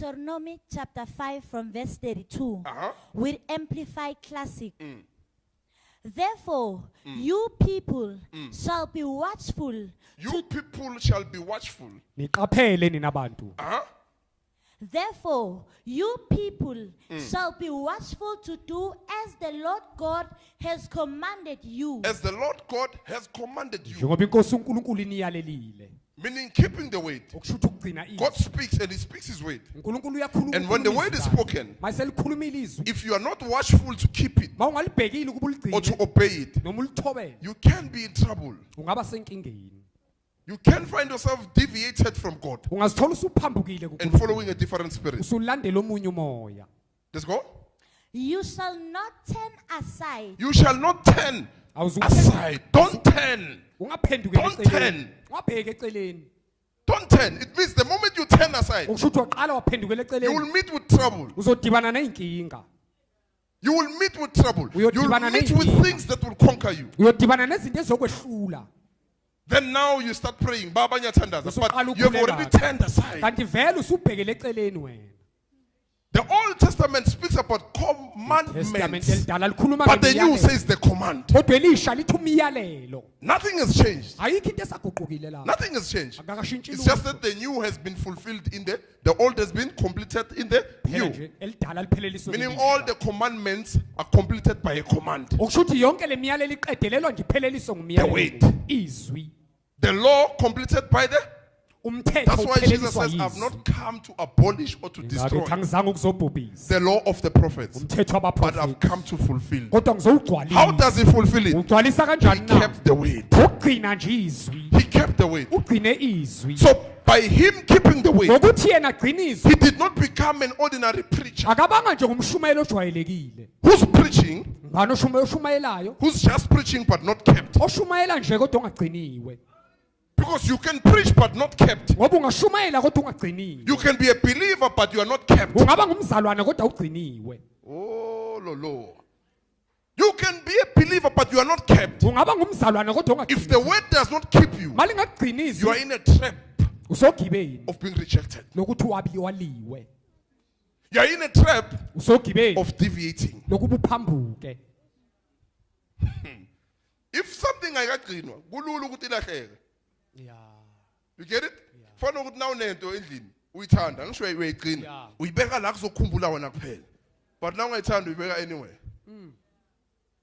Deuteronomy chapter 5 from verse 32 with Amplified Classic. Therefore, you people shall be watchful. You people shall be watchful. Niqaphele nina bantu. Therefore, you people shall be watchful to do as the Lord God has commanded you. As the Lord God has commanded you. Njengoba inkosi uNkulunkulu iniyalelile. Meaning keeping the word. Okusho ukugcina izwi. God speaks and he speaks his word. uNkulunkulu uyakhuluma. And when the word is spoken, mayiselikhuluma ilizwi. if you are not watchful to keep it Mawungalibhekile ukuba uligcine. or to obey it, noma ulithobele. you can be in trouble. Ungaba senkingeni. You can find yourself deviated from God Ungazithola usuphambukile and following a different spirit. usulandela omunye umoya. Let's go. You shall not turn aside. You shall not turn aside. Don't turn. Ungaphenduke Don't eceleni. turn. Ungabheke eceleni. Don't turn. It means the moment you turn aside, Ukusho ukuthi waqala waphendukela you eceleni. will meet with trouble. Uzodibana neyinkinga. You will meet with trouble. You will Uyodibana meet with neyinkinga. things that will conquer you. Uyodibana nezinto ezokwehlula. Then now you start praying. Baba nyatandaza. Usuqala But you have already ukhuleka. turned aside. Kanti vele usubhekele eceleni wena. The Old Testament speaks about Testament commandments. elidala likhuluma But the New ngemiyalelo. says the command. Kodwa elisha lithi umyalelo. Nothing has changed. Ayikho into esaguqukile la. Nothing has changed. Akakashintshi It's just lutho. that the new has been fulfilled in the old has been completed in the Phela new. nje elidala lipheleliswe. Meaning all the commandments are completed by a command. Okusho ukuthi yonke le miyalelo iqedelelwa nje ipheleliswe wait. ngumyalelo. Izwi. The law completed by the. Umthetho That's why Jesus upheleliswa says, I've yizwi. not come to abolish or to destroy Ngabe angizange ukuzobhubhisa. the law of the prophets, Umthetho but I've wabaprofeti. come to fulfill. Kodwa ngizowugcwalisa. How does he fulfill it? Ugcwalisa He kanjani na? kept the word. Ugcina nje izwi. He kept the word. Ugcine izwi. So by him keeping the word, Ngokuthi yena agcina izwi. he did not become an ordinary preacher Akabanga nje ngumshumayeli ojwayelekile. who's preaching, Ngani oshumayelayo? who's just preaching but not kept. Oshumayela nje kodwa ungagciniwe. Because you can preach but not kept. Ngoba ungashumayela kodwa ungagciniwe. You can be a believer but you are not kept. Ungaba ngumzalwane kodwa ugciniwe. Oh, Lolo. You can be a believer but you are not kept. Ungaba ngumzalwane kodwa If the ungagciniwe. word does not keep you, Mali ngagcini you are izwi. in a trap Usogibeni of being rejected. lokuthi waliwe. You are in a trap Usogibeni of deviating. lokuba uphambuke. If something ayikagcinwa, kulula ukuthi ilahleke. Yeah. You get it? Fana ukuthi na unento endlini, uyithanda, ngisho uyayigcina. Yeah. Uyibeka la kuzokhumbula wena kuphela. But now ungayithanda uyibeka anywhere.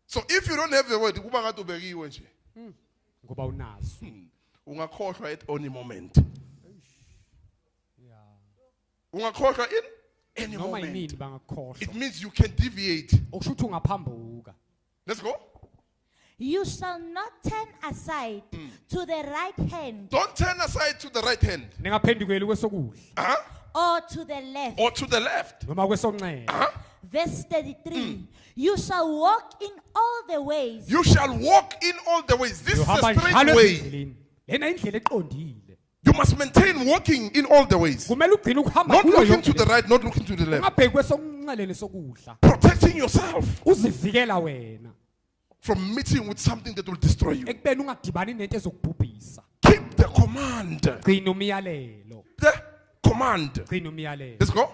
So if you don't have the word, kuba ngathi ubekiwe nje. Ngoba unazo. Ungakhohlwa at any moment. Yeah. Ungakhohlwa in any Noma moment. yini bangakhohlwa. It means you can deviate. Okusho ukuthi ungaphambuka. Let's go. You shall not turn aside to the right hand Don't turn aside to the right hand Ningaphendukeli kwesokudla or to the left. or to the left. noma kwesonxele. Verse 33. You shall walk in all the ways. You shall walk in all the ways. This is Uhamba a straight njalo way. ezindleleni. Lena indlela eqondile. You must maintain walking in all the ways. Kumele ugcine ukuhamba Not kuyo looking to yonke the le- right, not looking to the left. Ungabheki kwesonxele lesokudla. Protecting yourself Uzivikela wena from meeting with something that will destroy you. ekubeni ungadibani nento ezokubhubhisa. Keep the command. Gcina umyalelo. The command. Gcina umyalelo. Let's go.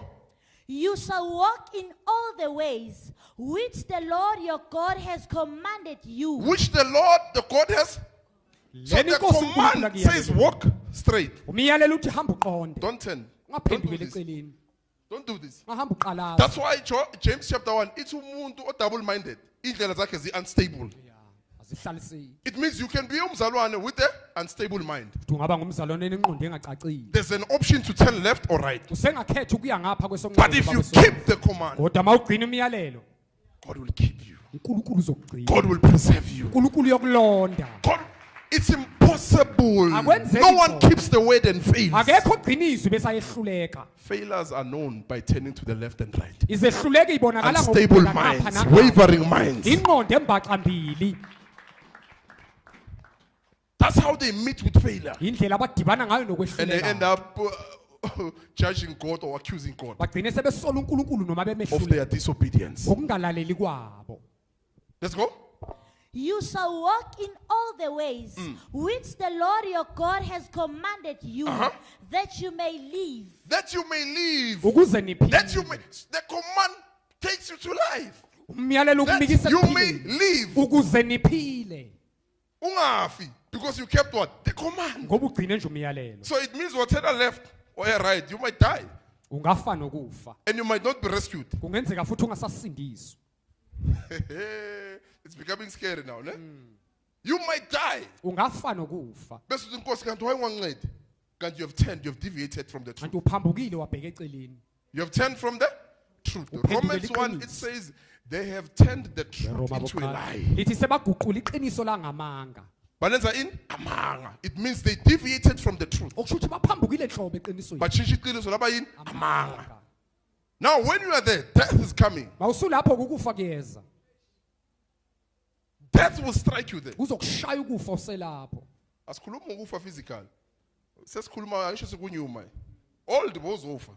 You shall walk in all the ways which the Lord your God has commanded you. Which the Lord, the God has. So Lena the inkosi uNkulunkulu command says akuyalelo. walk straight. Umyalelo uthi hamba uqonde. Don't turn. Don't do Ungaphendukeli this. eceleni. Don't do this. Ungahamba uqalaza. That's why James chapter 1, it's umuntu o double minded. Indlela zakhe zi unstable. Yeah, azihlaliseki. It means you can be umzalwane with an unstable mind. Uthi ungaba ngumzalwane nenqondo engacacile. There's an option to turn left or right. Usengakhetha ukuya ngapha But kwesonxele. if noma you kwesokudla. keep the command, Kodwa mawugcina umyalelo, God will keep you. uNkulunkulu uzokugcina. God will preserve you. uNkulunkulu yokulonda. God, it's impossible. Akwenzeki No one khona. keeps the word and fails. Akekho ogcina izwi bese ayehluleka. Failures are known by turning to the left and right. Izehluleka ibonakala Unstable ngokubheka ngapha minds, nangapha. wavering minds. Ingqondo embaqambili. That's how they meet with failure. Indlela abadibana ngayo And they end nokwehluleka. up judging God or accusing God Bagcine sebesola uNkulunkulu noma of bemehluleka. their disobedience. Ngokungalaleli kwabo. Let's go. you shall walk in all the ways which the Lord your God has commanded you, that you may live. That you may live. ukuze That you niphile may. The command takes you to life. umyalelo That ukunikisa you may ekuphileni live. ukuze niphile Ungafi. Because you kept what? The command. ngoba ugcine nje umyalelo So it means whatever left or right, you might die. ungafa nokufa And you might not be rescued. kungenzeka futhi ungasasindiswa It's becoming scary now, ne? You might die. ungafa nokufa Bese uthi inkosi kanti wayengangincedi. Kanti you have turned, you have deviated from the truth. kanti uphambukile wabheka eceleni You have turned from the truth. Uphendukele Romans 1, it iqiniso. says, they have turned the truth Roma into a bokuqala. lie. lithi sebaguqula iqiniso langamanga Balenza in amanga. It means they deviated from the truth. okusho ukuthi baphambukile nhlobo eqinisweni Batshintsha iqiniso laba yini? Amanga. Now when you are there, death is coming. mawusulapho kukufa kuyeza Death will strike you there. kuzokushaya ukufa uselapho Asikhuluma ngokufa physical. Sesikhuluma ngisho sekunyuma. Old bozofa.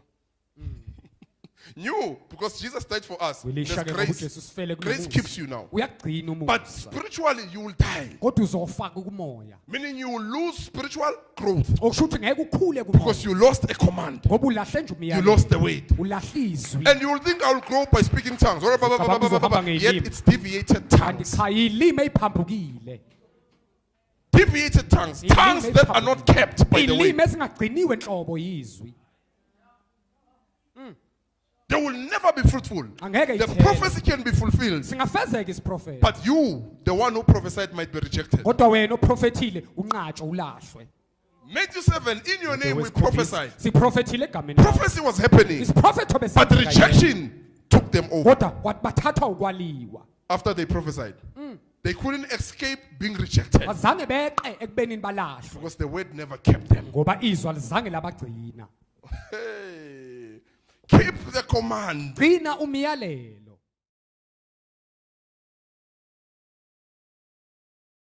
New, because Jesus died for us. There's Wilisha ke ngoba grace. uJesu sifele kulo Grace muzi. keeps you now. uyagcina But umusa spiritually you will die. kodwa uzofa kumoya Meaning you will lose spiritual growth. okusho ukuthi ngeke ukhule Because kumoya you lost a command. ngoba ulahle nje You umyalelo lost the weight. ulahle izwi And you will think I will grow by speaking tongues. Yet it's deviated kanti tongues. cha ilimi eyiphambukile Deviated tongues. Tongues that are not kept by the way. ilimi ezingagciniwe nhlobo yizwi They will never be fruitful. Angeke The ithele. prophecy can be fulfilled. singafezeka isiprofeti But you, the one who prophesied, might be rejected. kodwa wena oprofethile unqatshwe ulahlwe Matthew 7, in your name we prophesied. siprofethile egameni lakho. Prophecy was happening. isiprofetho But besenzeka yena. rejection took them over kodwa bathathwa ukwaliwa after they prophesied. They couldn't escape being rejected azange beqe ekubeni balahlwe because the word never kept them. ngoba izwi alizange labagcina Hey. Keep the command. gcina umyalelo